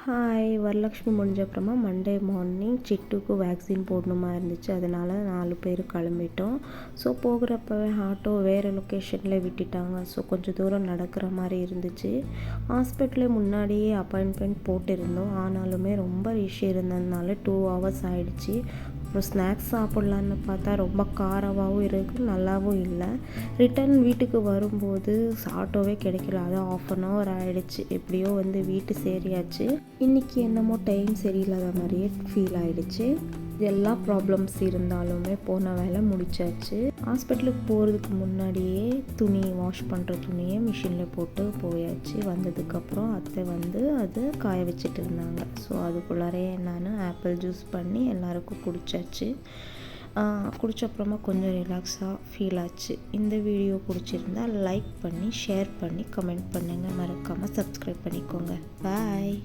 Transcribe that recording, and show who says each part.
Speaker 1: Hi, Varalakshmi முடிஞ்ச அப்புறமா Monday morning சிட்டுக்கு vaccine போடணுமா இருந்துச்சு. அதனால் 4 பேர் கிளம்பிட்டோம். ஸோ போகிறப்பவே ஆட்டோ வேறு லொக்கேஷனில் விட்டுட்டாங்க. ஸோ கொஞ்சம் தூரம் நடக்கிற மாதிரி இருந்துச்சு. ஹாஸ்பிட்டலே முன்னாடியே அப்பாயின்மெண்ட் போட்டிருந்தோம். ஆனாலுமே ரொம்ப ரஷ் இருந்ததுனால 2 ஹவர்ஸ் ஆகிடுச்சு. அப்புறம் ஸ்நாக்ஸ் சாப்பிட்லான்னு பார்த்தா ரொம்ப காரமாகவும் இருக்குது, நல்லாவும் இல்லை. ரிட்டன் வீட்டுக்கு வரும்போது ஆட்டோவே கிடைக்கல. அதான் 1/2 hour ஆகிடுச்சு. எப்படியோ வீட்டு சேரியாச்சு. இன்றைக்கி என்னமோ டைம் சரியில்லாத மாதிரியே ஃபீல் ஆகிடுச்சு. எல்லா ப்ராப்ளம்ஸ் இருந்தாலுமே போன வேலை முடிச்சாச்சு. ஹாஸ்பிட்டலுக்கு போகிறதுக்கு முன்னாடியே துணி வாஷ் பண்ணுற துணியை மிஷினில் போட்டு போயாச்சு. வந்ததுக்கப்புறம் அத்தை அது காய வச்சுட்டு இருந்தாங்க. ஸோ அதுக்குள்ளாரையே நான் ஆப்பிள் ஜூஸ் பண்ணி எல்லாருக்கும் குடித்தாச்சு. குடித்தப்புறமா கொஞ்சம் ரிலாக்ஸாக ஃபீல் ஆச்சு. இந்த வீடியோ பிடிச்சிருந்தால் லைக் பண்ணி ஷேர் பண்ணி கமெண்ட் பண்ணுங்கள். மறக்காமல் சப்ஸ்கிரைப் பண்ணிக்கோங்க. பாய்.